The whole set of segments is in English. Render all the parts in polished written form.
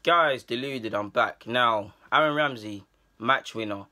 Guys, deluded, I'm back. Now, Aaron Ramsey, match winner,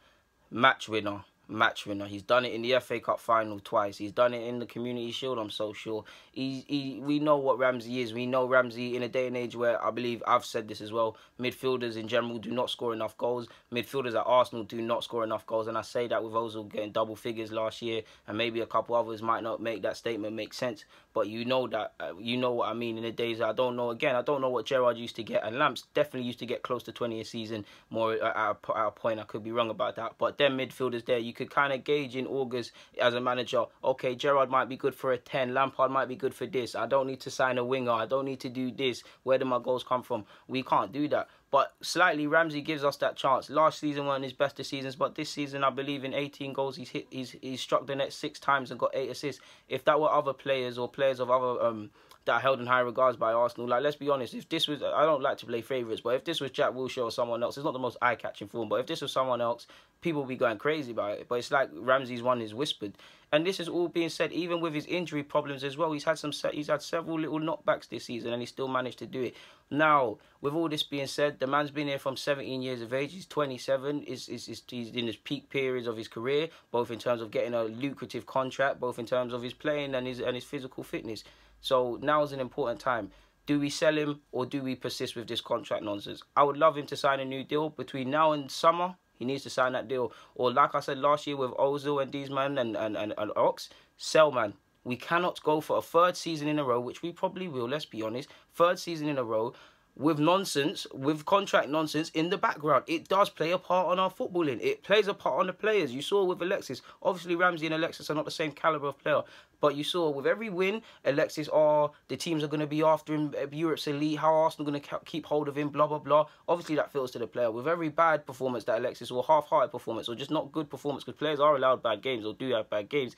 match winner, match winner. He's done it in the FA Cup final twice. He's done it in the Community Shield, I'm so sure. We know what Ramsey is. We know Ramsey in a day and age where, I believe I've said this as well, midfielders in general do not score enough goals. Midfielders at Arsenal do not score enough goals. And I say that with Ozil getting double figures last year, and maybe a couple others might not make that statement make sense. But you know that, you know what I mean. In the days, I don't know what Gerrard used to get, and Lamps definitely used to get close to 20 a season, more at a point. I could be wrong about that, but them midfielders there, you could kind of gauge in August as a manager, okay, Gerrard might be good for a 10, Lampard might be good for this, I don't need to sign a winger, I don't need to do this, where do my goals come from? We can't do that. But slightly, Ramsey gives us that chance. Last season weren't his best of seasons, but this season, I believe in 18 goals, he's struck the net 6 times and got 8 assists. If that were other players or players of other that are held in high regards by Arsenal, like, let's be honest, if this was, I don't like to play favourites, but if this was Jack Wilshere or someone else, it's not the most eye-catching form, but if this was someone else, people would be going crazy about it. But it's like Ramsey's one is whispered. And this is all being said, even with his injury problems as well. He's had several little knockbacks this season, and he still managed to do it. Now, with all this being said, the man's been here from 17 years of age. He's 27. He's in his peak periods of his career, both in terms of getting a lucrative contract, both in terms of his playing and his physical fitness. So now is an important time. Do we sell him or do we persist with this contract nonsense? I would love him to sign a new deal between now and summer. He needs to sign that deal. Or like I said last year with Ozil and these man and Ox, sell, man. We cannot go for a third season in a row, which we probably will, let's be honest. Third season in a row with nonsense, with contract nonsense in the background. It does play a part on our footballing. It plays a part on the players. You saw with Alexis. Obviously, Ramsey and Alexis are not the same calibre of player. But you saw with every win, Alexis, the teams are going to be after him, Europe's elite, how Arsenal going to keep hold of him, blah, blah, blah. Obviously, that feels to the player. With every bad performance that Alexis, or half-hearted performance, or just not good performance, because players are allowed bad games or do have bad games,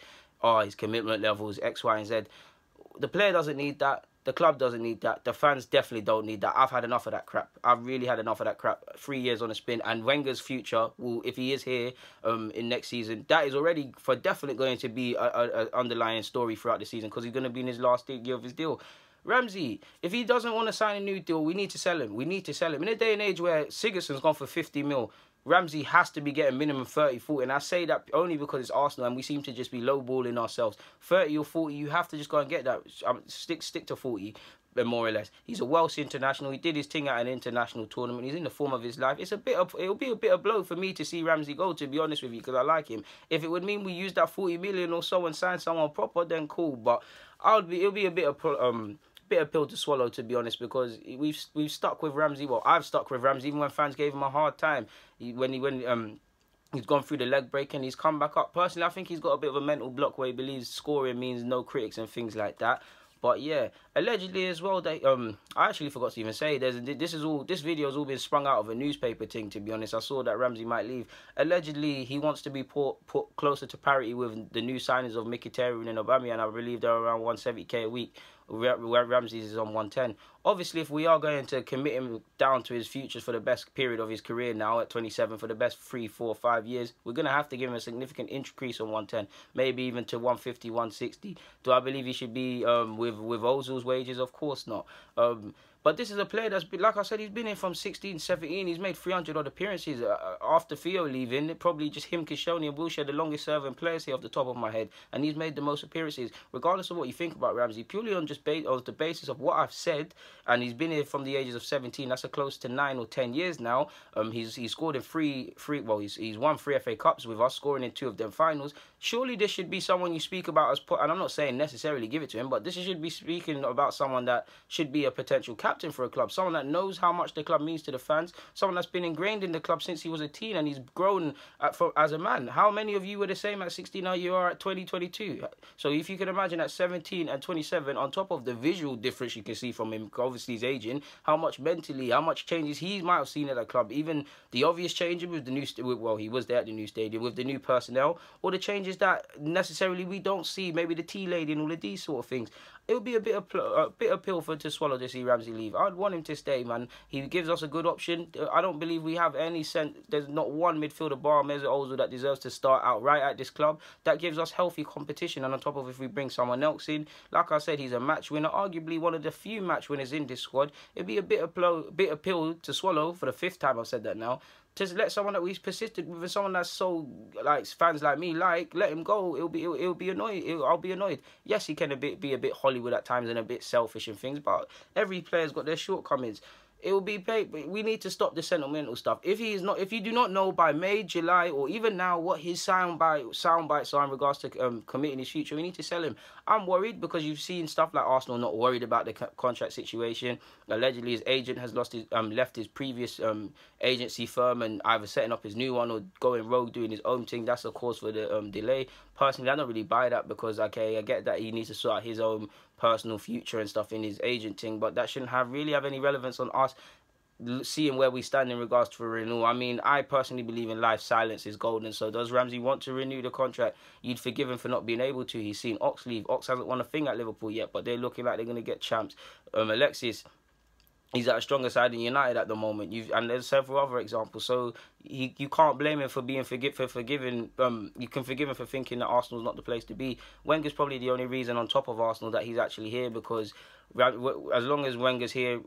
his commitment levels, X, Y, and Z. The player doesn't need that. The club doesn't need that. The fans definitely don't need that. I've had enough of that crap. I've really had enough of that crap. 3 years on a spin. And Wenger's future, will, if he is here in next season, that is already for definite going to be an underlying story throughout the season, because he's going to be in his last year of his deal. Ramsey, if he doesn't want to sign a new deal, we need to sell him. We need to sell him. In a day and age where Sigurdsson's gone for 50 mil, Ramsey has to be getting minimum 30, 40. And I say that only because it's Arsenal and we seem to just be lowballing ourselves. 30 or 40, you have to just go and get that. Stick to 40, more or less. He's a Welsh international. He did his thing at an international tournament. He's in the form of his life. It'll be a bit of blow for me to see Ramsey go, to be honest with you, because I like him. If it would mean we use that 40 million or so and sign someone proper, then cool. But it'll be a bit of pill to swallow, to be honest, because we've stuck with Ramsey. Well, I've stuck with Ramsey even when fans gave him a hard time. When he's gone through the leg break and he's come back up. Personally, I think he's got a bit of a mental block where he believes scoring means no critics and things like that. But yeah, allegedly as well, they I actually forgot to even say this video has all been sprung out of a newspaper thing, to be honest. I saw that Ramsey might leave. Allegedly, he wants to be put closer to parity with the new signings of Mkhitaryan and Aubameyang. I believe they're around 170k a week. Where Ramsey's is on 110. Obviously, if we are going to commit him down to his futures for the best period of his career now at 27, for the best 3, 4, 5 years, we're going to have to give him a significant increase on 110, maybe even to 150, 160. Do I believe he should be with Ozil's wages? Of course not. But this is a player that's been, like I said, he's been in from 16, 17. He's made 300 odd appearances. After Theo leaving, probably just him, Koscielny and Wilshere, the longest serving players here off the top of my head. And he's made the most appearances. Regardless of what you think about Ramsey, purely on just on the basis of what I've said, and he's been here from the ages of 17. That's a close to 9 or 10 years now. He's scored in he's won 3 FA Cups with us, scoring in 2 of them finals. Surely this should be someone you speak about as, and I'm not saying necessarily give it to him, but this should be speaking about someone that should be a potential captain for a club, someone that knows how much the club means to the fans, someone that's been ingrained in the club since he was a teen and he's grown as a man. How many of you were the same at 16 now you are at 2022? So if you can imagine at 17 and 27, on top of the visual difference you can see from him, obviously he's aging, how much mentally, how much changes he might have seen at the club, even the obvious changes with the new, well, he was there at the new stadium, with the new personnel, or the changes that necessarily we don't see, maybe the tea lady and all of these sort of things. it would be a bit of pill for to swallow to see Ramsey leave. I'd want him to stay, man. He gives us a good option. I don't believe we have any sense. There's not one midfielder bar Mesut Ozil that deserves to start out right at this club. That gives us healthy competition, and on top of if we bring someone else in, like I said, he's a match winner, arguably one of the few match winners in this squad. It'd be a bit of pill to swallow for the 5th time I've said that now. Just let someone that we've persisted with, someone that's so like fans like me let him go. It'll be annoyed. I'll be annoyed. Yes, he can be a bit Hollywood at times and a bit selfish and things, but every player's got their shortcomings. It will be paid. We need to stop the sentimental stuff. If you do not know by May, July, or even now what his sound bites are in regards to committing his future, we need to sell him. I'm worried because you've seen stuff like Arsenal not worried about the contract situation. Allegedly, his agent has left his previous agency firm and either setting up his new one or going rogue, doing his own thing. That's the cause for the delay. Personally, I don't really buy that because, okay, I get that he needs to sort out his own personal future and stuff in his agent thing, but that shouldn't really have any relevance on us seeing where we stand in regards to a renewal. I mean, I personally believe in life, silence is golden. So does Ramsey want to renew the contract? You'd forgive him for not being able to. He's seen Ox leave. Ox hasn't won a thing at Liverpool yet, but they're looking like they're going to get champs. Alexis, he's at a stronger side in United at the moment. And there's several other examples. So you can't blame him for being forgiving. You can forgive him for thinking that Arsenal's not the place to be. Wenger's probably the only reason on top of Arsenal that he's actually here, because as long as Wenger's here,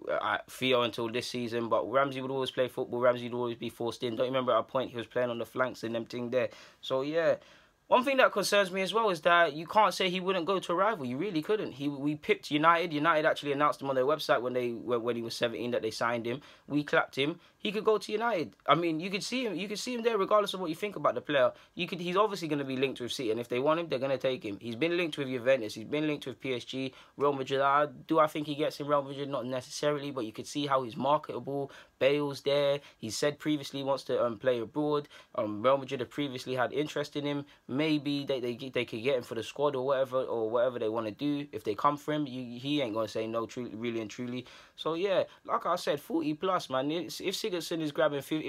Theo until this season, but Ramsey would always play football. Ramsey would always be forced in. Don't you remember at a point he was playing on the flanks and them thing there? So yeah. One thing that concerns me as well is that you can't say he wouldn't go to a rival. You really couldn't. We pipped United. United actually announced him on their website when he was 17 that they signed him. We clapped him. He could go to United. I mean, you could see him. You could see him there, regardless of what you think about the player. He's obviously going to be linked with City, and if they want him, they're going to take him. He's been linked with Juventus. He's been linked with PSG, Real Madrid. Do I think he gets in Real Madrid? Not necessarily, but you could see how he's marketable. Bale's there. He said previously he wants to play abroad. Real Madrid have previously had interest in him. Maybe they could get him for the squad or whatever they want to do. If they come for him, he ain't gonna say no, really and truly. So yeah, like I said, 40 plus, man. If Sigurdsson is grabbing 50,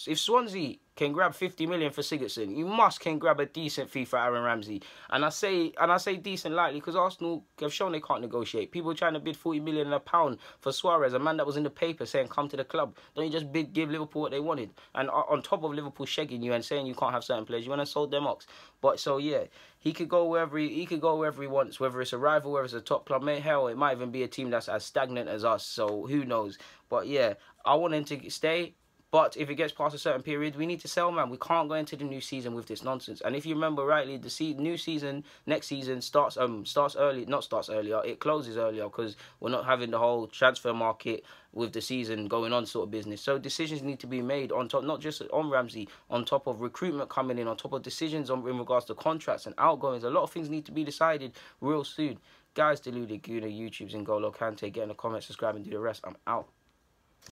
if Swansea can grab 50 million for Sigurdsson, you can grab a decent fee for Aaron Ramsey. And I say decent lightly because Arsenal have shown they can't negotiate. People are trying to bid 40 million and a pound for Suarez, a man that was in the paper saying come to the club. Don't you just give Liverpool what they wanted? And on top of Liverpool shagging you and saying you can't have certain players, you want to sold them ox. But so yeah, he could go wherever he wants, whether it's a rival, whether it's a top club. Hell, it might even be a team that's as stagnant as us. So who knows? But yeah, I want him to stay. But if it gets past a certain period, we need to sell, man. We can't go into the new season with this nonsense. And if you remember rightly, the new season, next season starts early. Not starts earlier. It closes earlier because we're not having the whole transfer market with the season going on sort of business. So decisions need to be made on top, not just on Ramsey, on top of recruitment coming in, on top of decisions in regards to contracts and outgoings. A lot of things need to be decided real soon. Guys, Deluded Guna, YouTube's N'Golo Kante. Get in the comments, subscribe, and do the rest. I'm out.